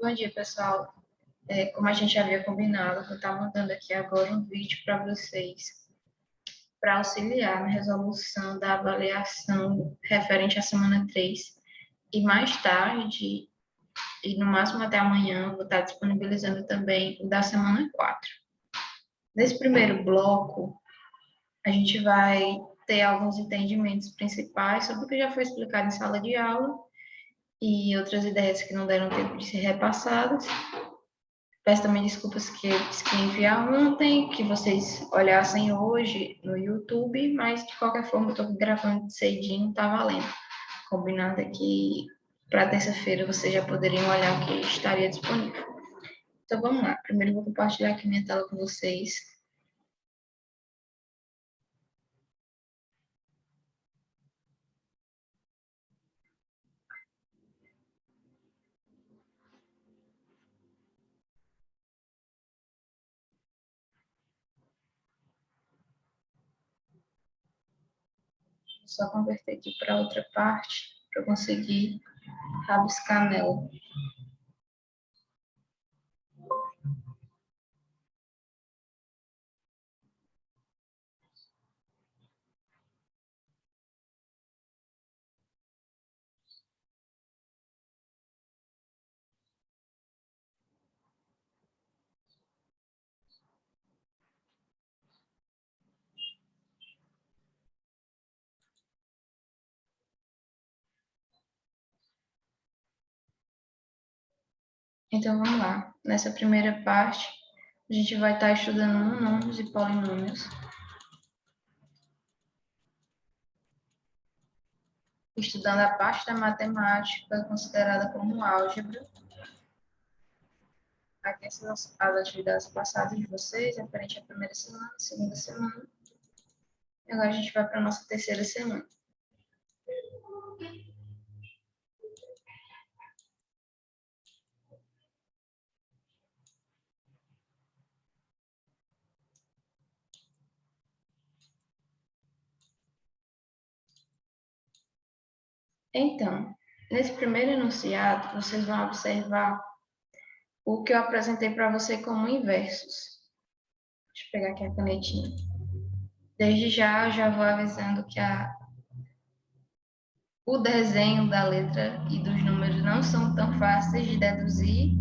Bom dia, pessoal. Como a gente havia combinado, eu vou estar mandando aqui agora um vídeo para vocês, para auxiliar na resolução da avaliação referente à semana 3. E mais tarde, e no máximo até amanhã, eu vou estar disponibilizando também o da semana 4. Nesse primeiro bloco, a gente vai ter alguns entendimentos principais sobre o que já foi explicado em sala de aula e outras ideias que não deram tempo de ser repassadas. Peço também desculpas que eu disse que ia enviar ontem, que vocês olhassem hoje no YouTube, mas de qualquer forma eu estou gravando cedinho, tá valendo. Combinado aqui para terça-feira vocês já poderiam olhar o que estaria disponível. Então vamos lá. Primeiro eu vou compartilhar aqui minha tela com vocês. Vou só converter aqui para outra parte para eu conseguir rabiscar nela. Então vamos lá. Nessa primeira parte, a gente vai estar estudando monômios e polinômios. Estudando a parte da matemática considerada como álgebra. Aqui são as atividades passadas de vocês, referente à primeira semana, segunda semana. E agora a gente vai para a nossa terceira semana. Então, nesse primeiro enunciado, vocês vão observar o que eu apresentei para você como inversos. Deixa eu pegar aqui a canetinha. Desde já vou avisando que o desenho da letra e dos números não são tão fáceis de deduzir.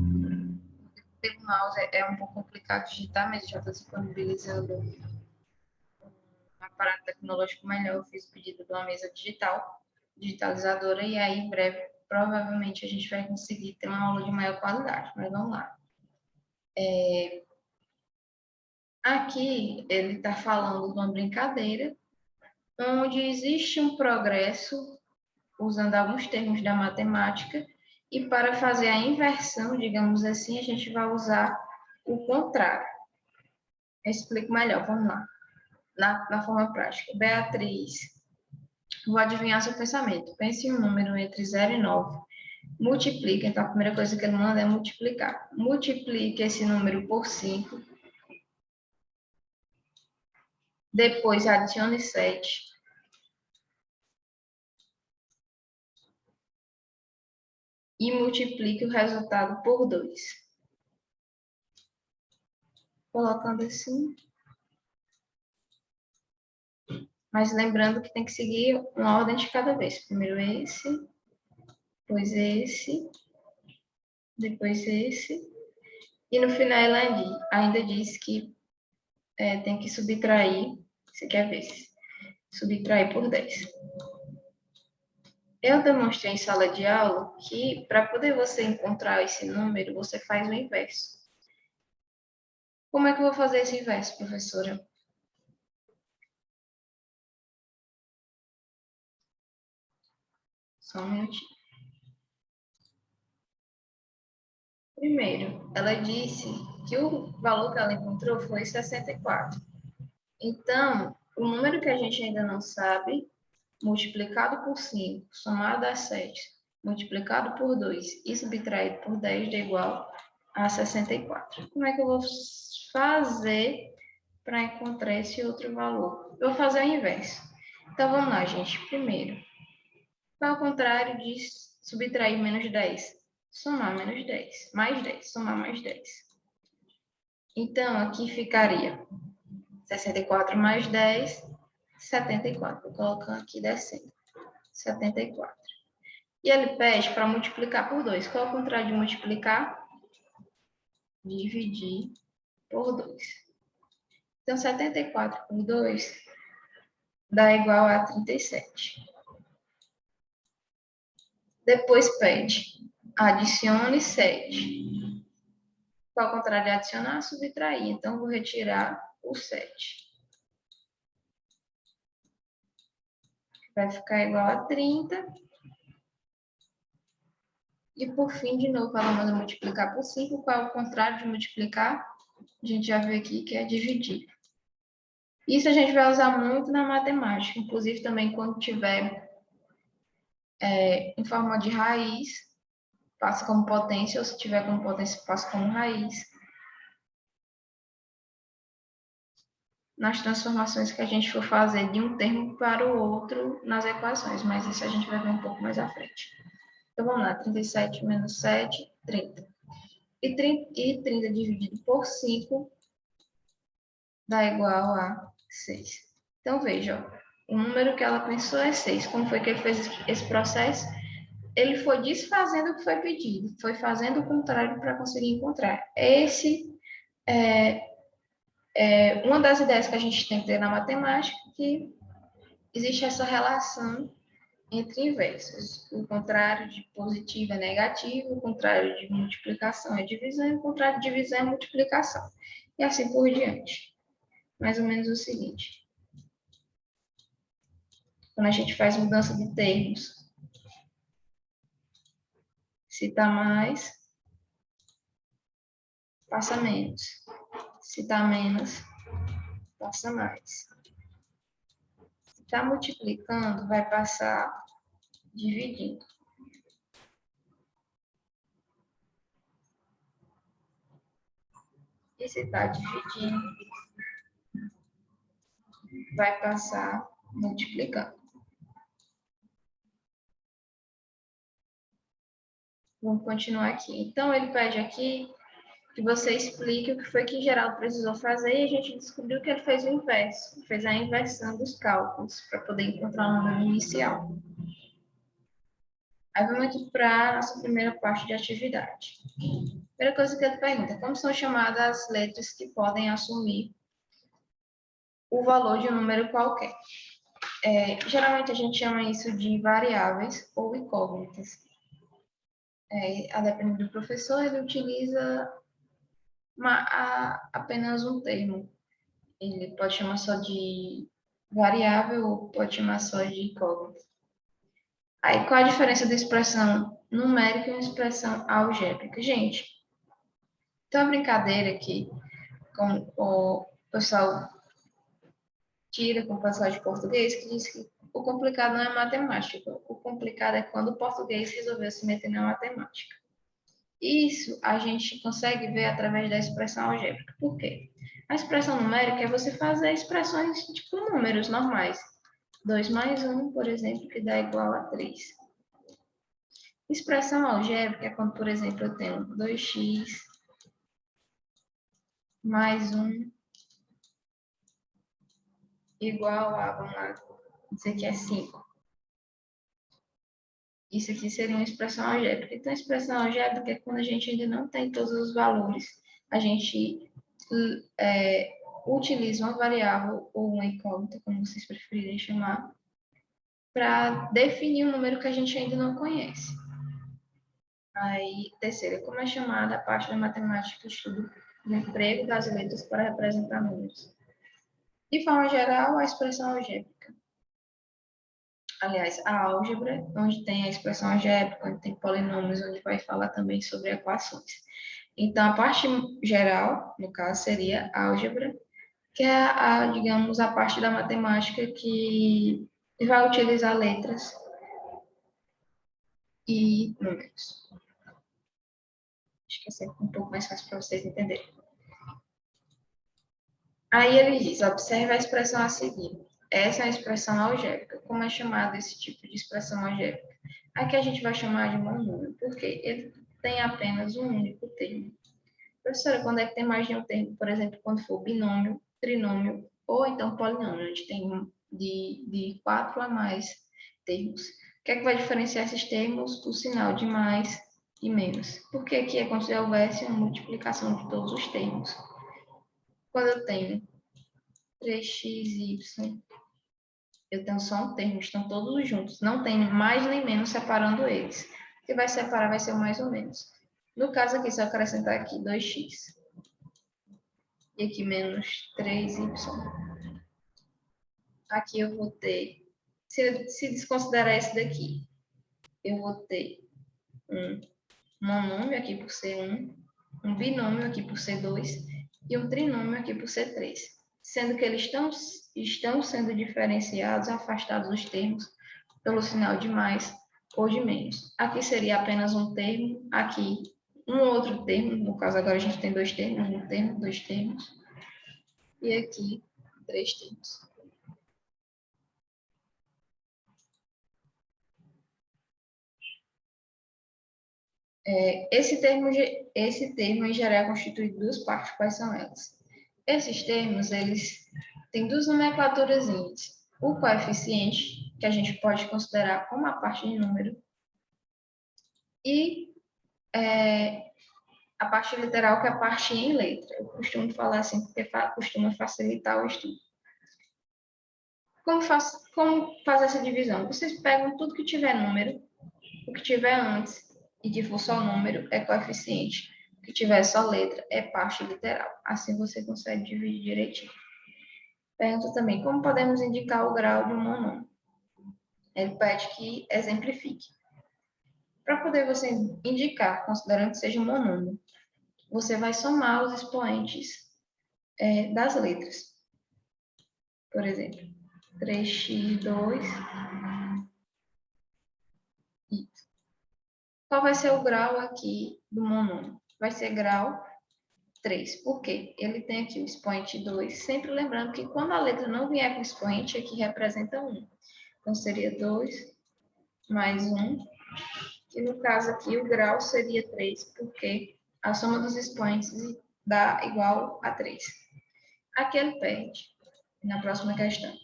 Pelo mouse é um pouco complicado digitar, mas já estou disponibilizando um aparato tecnológico melhor. Eu fiz o pedido de uma mesa digitalizadora, e aí em breve, provavelmente, a gente vai conseguir ter uma aula de maior qualidade. Mas vamos lá. Aqui ele está falando de uma brincadeira onde existe um progresso usando alguns termos da matemática, e para fazer a inversão, digamos assim, a gente vai usar o contrário. Eu explico melhor, vamos lá. Na forma prática. Beatriz, vou adivinhar seu pensamento. Pense em um número entre 0 e 9. Multiplica, então a primeira coisa que ele manda é multiplicar. Multiplique esse número por 5. Depois adicione 7. E multiplique o resultado por 2. Colocando assim. Mas lembrando que tem que seguir uma ordem de cada vez. Primeiro esse, depois esse, depois esse. E no final ela ainda diz que tem que subtrair, você quer ver? Subtrair por 10. Eu demonstrei em sala de aula que para poder você encontrar esse número, você faz o inverso. Como é que eu vou fazer esse inverso, professora? Só um minutinho. Primeiro, ela disse que o valor que ela encontrou foi 64. Então, o número que a gente ainda não sabe, multiplicado por 5, somado a 7, multiplicado por 2 e subtraído por 10 dá igual a 64. Como é que eu vou fazer para encontrar esse outro valor? Eu vou fazer o inverso. Então, vamos lá, gente. Primeiro, qual é o contrário de subtrair menos 10? somar menos 10, mais 10, somar mais 10. Então, aqui ficaria 64 mais 10, 74. Vou colocando aqui descendo. 74. E ele pede para multiplicar por 2. Qual é o contrário de multiplicar? Dividir por 2. Então, 74 por 2 dá igual a 37. Depois pede, adicione 7. Qual é o contrário de adicionar? Subtrair. Então, vou retirar o 7. Vai ficar igual a 30. E por fim, de novo, ela manda multiplicar por 5. Qual é o contrário de multiplicar? A gente já viu aqui que é dividir. Isso a gente vai usar muito na matemática, inclusive também quando tiver em forma de raiz, passa como potência, ou se tiver como potência, passa como raiz. Nas transformações que a gente for fazer de um termo para o outro nas equações, mas isso a gente vai ver um pouco mais à frente. Então, vamos lá, 37 menos 7, 30. E 30 dividido por 5 dá igual a 6. Então, veja, ó, o número que ela pensou é 6. Como foi que ele fez esse processo? Ele foi desfazendo o que foi pedido, foi fazendo o contrário para conseguir encontrar. Esse é uma das ideias que a gente tem que ter na matemática, que existe essa relação entre inversos. O contrário de positivo é negativo, o contrário de multiplicação é divisão, e o contrário de divisão é multiplicação. E assim por diante. Mais ou menos o seguinte. Quando a gente faz mudança de termos, se está mais, passa menos. Se está menos, passa mais. Se está multiplicando, vai passar dividindo. E se está dividindo, vai passar multiplicando. Vamos continuar aqui. Então, ele pede aqui que você explique o que foi que Geraldo precisou fazer e a gente descobriu que ele fez o inverso, fez a inversão dos cálculos para poder encontrar o número inicial. Aí vamos aqui para a nossa primeira parte de atividade. Primeira coisa que ele pergunta, como são chamadas as letras que podem assumir o valor de um número qualquer? Geralmente a gente chama isso de variáveis ou incógnitas. A depender do professor, ele utiliza apenas um termo. Ele pode chamar só de variável ou pode chamar só de incógnita. Aí, qual a diferença da expressão numérica e uma expressão algébrica? Gente, tem uma brincadeira que o pessoal tira com o pessoal de português que diz que o complicado não é matemática, o complicado é quando o português resolveu se meter na matemática. Isso a gente consegue ver através da expressão algébrica. Por quê? A expressão numérica é você fazer expressões tipo números normais. 2 mais 1, por exemplo, que dá igual a 3. Expressão algébrica é quando, por exemplo, eu tenho 2x mais 1 igual a, vamos lá, dizer que é 5. Isso aqui seria uma expressão algébrica. Então, a expressão algébrica é quando a gente ainda não tem todos os valores. A gente utiliza uma variável ou uma incógnita, como vocês preferirem chamar, para definir um número que a gente ainda não conhece. Aí, terceira, como é chamada a parte da matemática que estuda o emprego das letras para representar números? De forma geral, a expressão algébrica. Aliás, a álgebra, onde tem a expressão algébrica, onde tem polinômios, onde vai falar também sobre equações. Então, a parte geral, no caso, seria a álgebra, que é, digamos, a parte da matemática que vai utilizar letras e números. Acho que é sempre um pouco mais fácil para vocês entenderem. Aí ele diz, observe a expressão a seguir. Essa é a expressão algébrica. Como é chamado esse tipo de expressão algébrica? Aqui a gente vai chamar de monômio. Por quê? tem apenas um único termo. Professora, quando é que tem mais de um termo? Por exemplo, quando for binômio, trinômio ou então polinômio, a gente tem de 4 a mais termos. O que é que vai diferenciar esses termos? O sinal de mais e menos. Porque aqui é como se houvesse uma multiplicação de todos os termos. Quando eu tenho 3x, y, eu tenho só um termo, estão todos juntos. Não tem mais nem menos separando eles. O que vai separar vai ser o mais ou menos. No caso aqui, se eu acrescentar aqui 2x e aqui menos 3y, aqui eu vou ter, se desconsiderar esse daqui, eu vou ter um monômio aqui por ser 1, um binômio aqui por ser 2 e um trinômio aqui por ser 3. Sendo que eles estão sendo diferenciados, afastados dos termos, pelo sinal de mais ou de menos. Aqui seria apenas um termo, aqui um outro termo, no caso agora a gente tem dois termos, um termo, dois termos, e aqui três termos. Esse termo em geral é constituído de duas partes. Quais são elas? Esses termos, eles têm duas nomenclaturas. O coeficiente, que a gente pode considerar como a parte de número, e a parte literal, que é a parte em letra. Eu costumo falar assim, porque costuma facilitar o estudo. Como faz essa divisão? Vocês pegam tudo que tiver número, o que tiver antes e que for só número é coeficiente. O que tiver só letra é parte literal. Assim você consegue dividir direitinho. Pergunta também, como podemos indicar o grau de um monômio? Ele pede que exemplifique. Para poder você indicar, considerando que seja um monômio, você vai somar os expoentes das letras. Por exemplo, 3x2, y. Qual vai ser o grau aqui do monômio? Vai ser grau 3. Por quê? Ele tem aqui o expoente 2, sempre lembrando que quando a letra não vier com expoente, aqui representa 1. Então, seria 2 mais 1, e no caso aqui o grau seria 3, porque a soma dos expoentes dá igual a 3. Aqui ele pede, na próxima questão.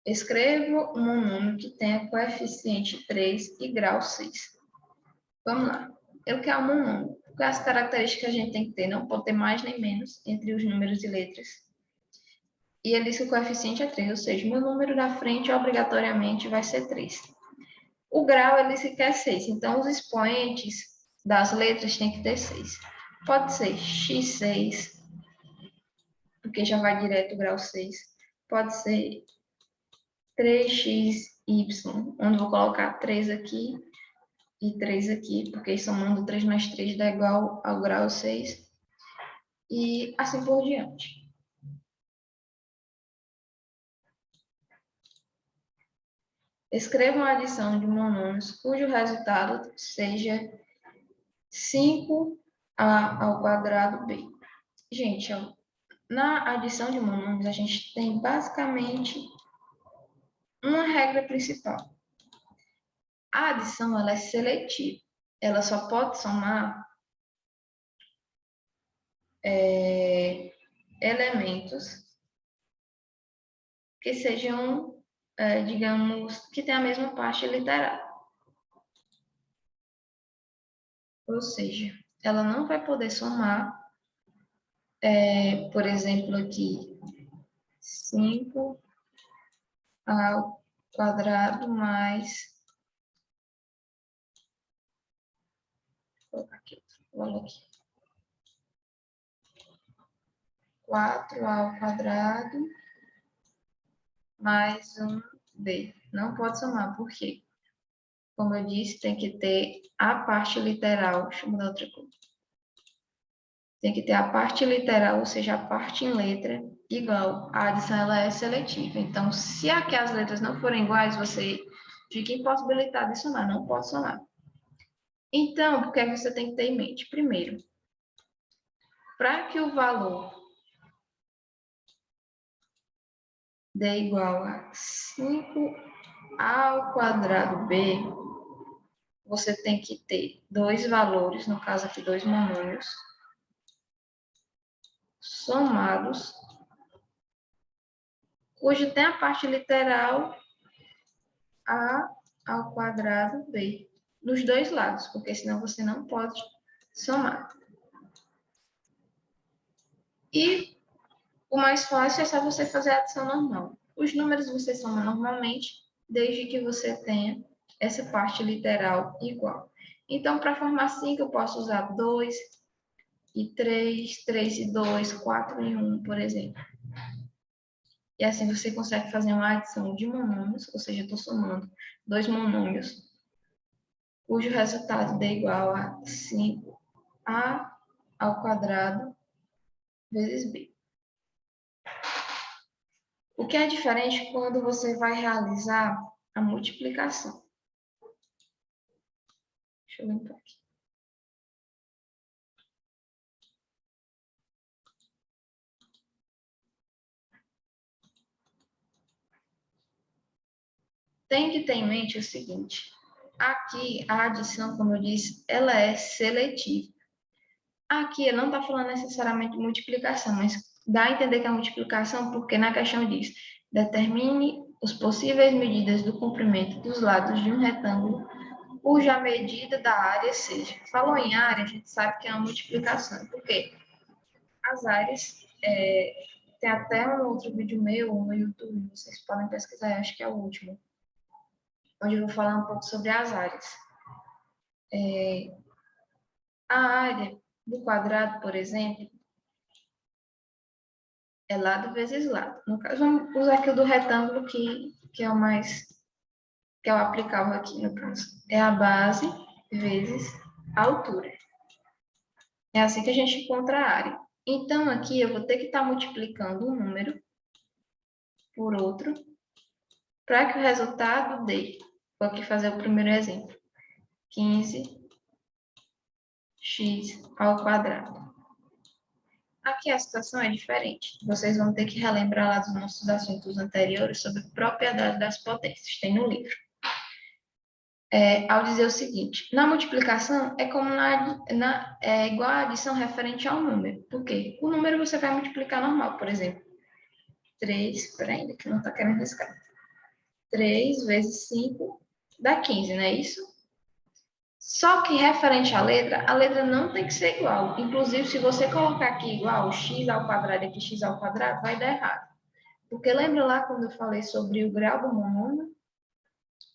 Escreva um monômio que tenha coeficiente 3 e grau 6. Vamos lá. Eu quero um monômio. Quais as características que a gente tem que ter? Não pode ter mais nem menos entre os números e letras. E ele diz que o coeficiente é 3, ou seja, meu número da frente obrigatoriamente vai ser 3. O grau ele se quer 6, então os expoentes das letras tem que ter 6. Pode ser x6, porque já vai direto o grau 6. Pode ser 3xy, onde vou colocar 3 aqui e 3 aqui, porque somando 3 mais 3 dá igual ao grau 6. E assim por diante. Escreva uma adição de monômios cujo resultado seja 5a ao quadrado b. Gente, na adição de monômios, a gente tem basicamente uma regra principal. A adição ela é seletiva. Ela só pode somar elementos que sejam, digamos, que tenham a mesma parte literal. Ou seja, ela não vai poder somar, por exemplo, aqui, 5 ao quadrado mais... Vou colocar aqui, vou aqui. 4 ao quadrado mais 1b. Não pode somar, por quê? Como eu disse, tem que ter a parte literal. Deixa eu mudar outra coisa. Tem que ter a parte literal, ou seja, a parte em letra, igual. A adição ela é seletiva. Então, se aqui as letras não forem iguais, você fica impossibilitado de somar. Não pode somar. Então, o que você tem que ter em mente? Primeiro, para que o valor dê igual a 5 ao quadrado b, você tem que ter dois valores, no caso aqui, dois monômios, somados, cujo tem a parte literal a ao quadrado b, dos dois lados, porque senão você não pode somar. E o mais fácil é só você fazer a adição normal. Os números você soma normalmente, desde que você tenha essa parte literal igual. Então, para formar 5, eu posso usar 2 e 3, 3 e 2, 4 e 1, por exemplo. E assim você consegue fazer uma adição de monômios, ou seja, eu estou somando dois monômios, cujo resultado dê igual a 5a ao quadrado vezes b. O que é diferente quando você vai realizar a multiplicação. Deixa eu limpar aqui. Tem que ter em mente o seguinte. Aqui, a adição, como eu disse, ela é seletiva. Aqui, eu não está falando necessariamente de multiplicação, mas dá a entender que é multiplicação porque na questão diz, determine os possíveis medidas do comprimento dos lados de um retângulo cuja medida da área seja. Falou em área, a gente sabe que é uma multiplicação. Por quê? As áreas, tem até um outro vídeo meu no YouTube, vocês podem pesquisar, acho que é o último, onde eu vou falar um pouco sobre as áreas. A área do quadrado, por exemplo, é lado vezes lado. No caso, vamos usar aqui o do retângulo, que é o mais, que é o aplicável aqui, no caso. É a base vezes a altura. É assim que a gente encontra a área. Então, aqui eu vou ter que estar multiplicando um número por outro, para que o resultado dê. Vou aqui fazer o primeiro exemplo. 15x ao quadrado. Aqui a situação é diferente. Vocês vão ter que relembrar lá dos nossos assuntos anteriores sobre propriedade das potências. Tem no livro. Ao dizer o seguinte, na multiplicação é como é igual a adição referente ao número. Por quê? O número você vai multiplicar normal, por exemplo. 3, peraí, que não está querendo riscar. 3 vezes 5 dá 15, não é isso? Só que referente à letra, a letra não tem que ser igual. Inclusive, se você colocar aqui igual, x ao quadrado e aqui x ao quadrado, vai dar errado. Porque lembra lá quando eu falei sobre o grau do monômio?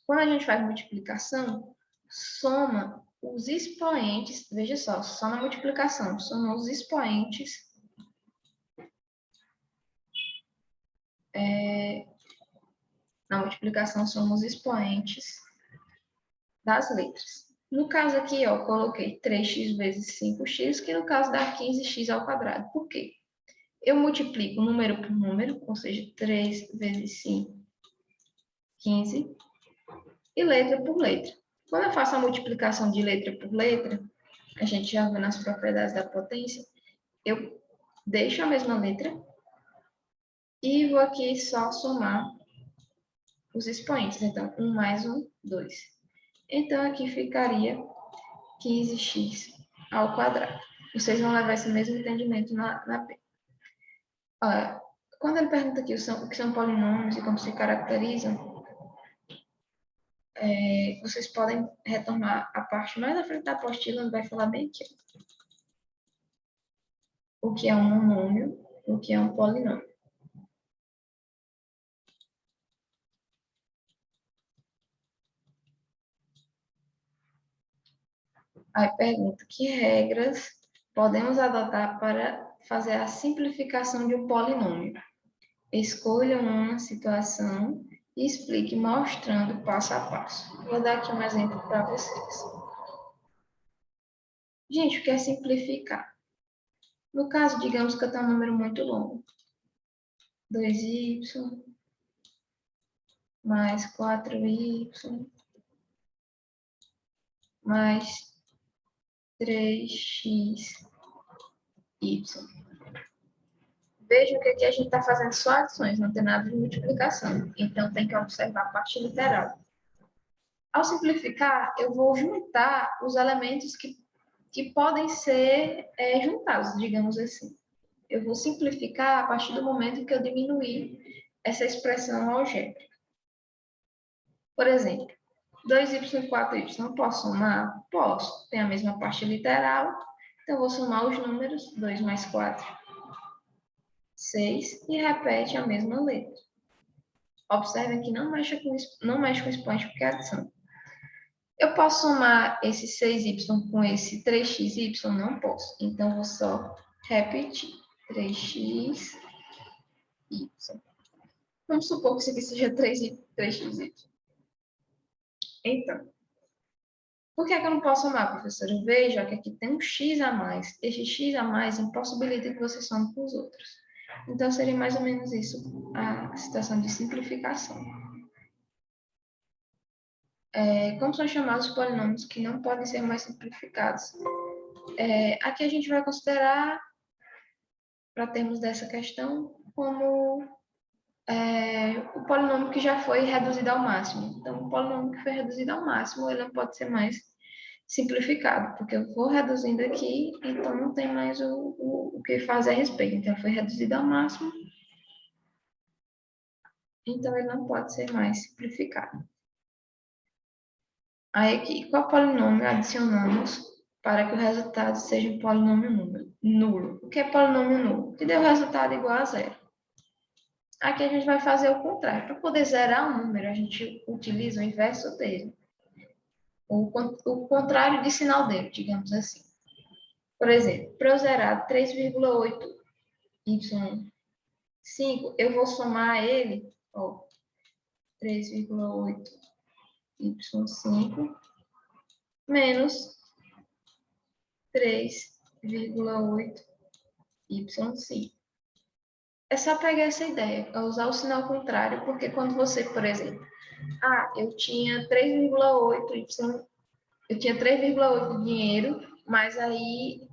Quando a gente faz multiplicação, soma os expoentes, veja só na multiplicação, soma os expoentes na multiplicação soma os expoentes das letras. No caso aqui, ó, eu coloquei 3x vezes 5x, que no caso dá 15x ao quadrado. Por quê? Eu multiplico número por número, ou seja, 3 vezes 5, 15, e letra por letra. Quando eu faço a multiplicação de letra por letra, a gente já vê nas propriedades da potência, eu deixo a mesma letra e vou aqui só somar os expoentes. Então, 1 mais 1, 2. Então, aqui ficaria 15x ao quadrado. Vocês vão levar esse mesmo entendimento na P. Olha, quando ele pergunta aqui o que são polinômios e como se caracterizam, vocês podem retornar a parte mais à frente da apostila, onde vai falar bem aqui. O que é um monômio, o que é um polinômio. Aí pergunta, que regras podemos adotar para fazer a simplificação de um polinômio? Escolha uma situação e explique mostrando passo a passo. Vou dar aqui um exemplo para vocês. Gente, o que é simplificar? No caso, digamos que eu tenho um número muito longo. 2y mais 4y mais 3xy. Vejam que aqui a gente está fazendo só adições, não tem nada de multiplicação. Então, tem que observar a parte literal. Ao simplificar, eu vou juntar os elementos que podem ser juntados, digamos assim. Eu vou simplificar a partir do momento que eu diminuir essa expressão algébrica. Por exemplo, 2y e 4y, não posso somar? Posso. Tem a mesma parte literal, então eu vou somar os números, 2 mais 4, 6, e repete a mesma letra. Observem que não mexe com expoente porque é adição. Eu posso somar esse 6y com esse 3xy? Não posso. Então, vou só repetir. 3xy. Vamos supor que isso aqui seja 3xy. Então, por que é que eu não posso somar, professora? Veja que aqui tem um x a mais. Este x a mais impossibilita que você some com os outros. Então, seria mais ou menos isso a situação de simplificação. Como são chamados os polinômios que não podem ser mais simplificados? Aqui a gente vai considerar, para termos dessa questão, como o polinômio que já foi reduzido ao máximo. Então, o polinômio que foi reduzido ao máximo, ele não pode ser mais simplificado, porque eu vou reduzindo aqui, então não tem mais o que fazer a respeito. Então, foi reduzido ao máximo, então ele não pode ser mais simplificado. Aí aqui, qual polinômio adicionamos para que o resultado seja um polinômio nulo? O que é polinômio nulo? Que dê o resultado igual a zero. Aqui a gente vai fazer o contrário. Para poder zerar um número, a gente utiliza o inverso dele. O contrário de sinal dele, digamos assim. Por exemplo, para eu zerar 3,8y5, eu vou somar ele, 3,8y5 menos 3,8y5. É só pegar essa ideia, usar o sinal contrário, porque quando você, por exemplo, eu tinha 3,8y, eu tinha 3,8 de dinheiro, mas aí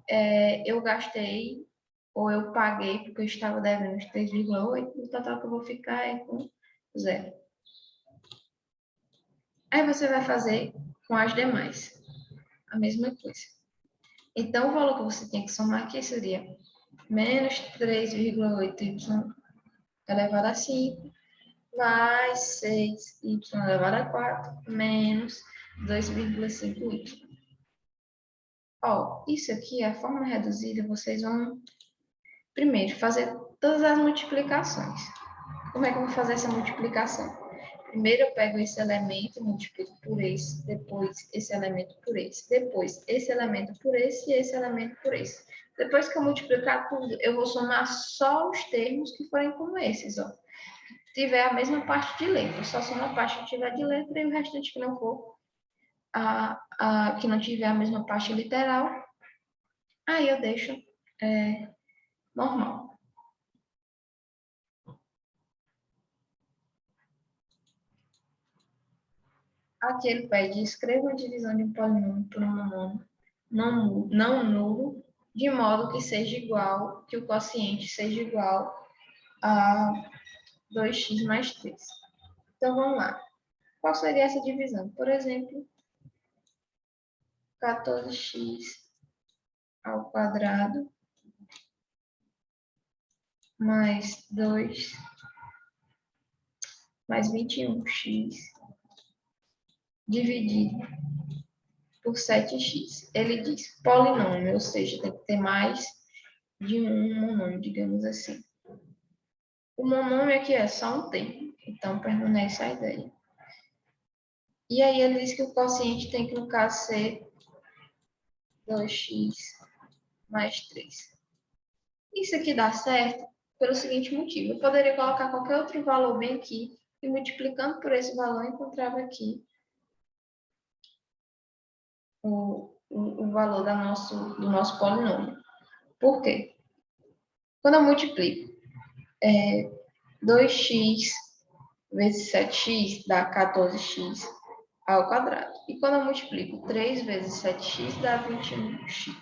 eu gastei, ou eu paguei, porque eu estava devendo os 3,8, o total que eu vou ficar é com 0. Aí você vai fazer com as demais a mesma coisa. Então, o valor que você tem que somar aqui seria menos 3,8y elevado a 5, mais 6y elevado a 4, menos 2,5y. Isso aqui, a forma reduzida, vocês vão, primeiro, fazer todas as multiplicações. Como é que eu vou fazer essa multiplicação? Primeiro eu pego esse elemento, multiplico por esse, depois esse elemento por esse, depois esse elemento por esse e esse elemento por esse. Depois que eu multiplicar tudo, eu vou somar só os termos que forem como esses, tiver a mesma parte de letra, só soma a parte que tiver de letra e o restante que não for, que não tiver a mesma parte literal, aí eu deixo normal. Aqui ele pede, escreva a divisão de um polinômio por um monômio não nulo, de modo que seja igual, que o quociente seja igual a 2x mais 3. Então, vamos lá. Qual seria essa divisão? Por exemplo, 14x ao quadrado mais 2 mais 21x dividido por 7x. Ele diz polinômio, ou seja, tem que ter mais de um monômio, digamos assim. O monômio aqui é só um termo, então permanece a ideia. E aí ele diz que o quociente tem que, no caso, ser 2x mais 3. Isso aqui dá certo pelo seguinte motivo. Eu poderia colocar qualquer outro valor bem aqui e multiplicando por esse valor, eu encontrava aqui o valor do nosso polinômio. Por quê? Quando eu multiplico 2x vezes 7x dá 14x ao quadrado. E quando eu multiplico 3 vezes 7x dá 21x.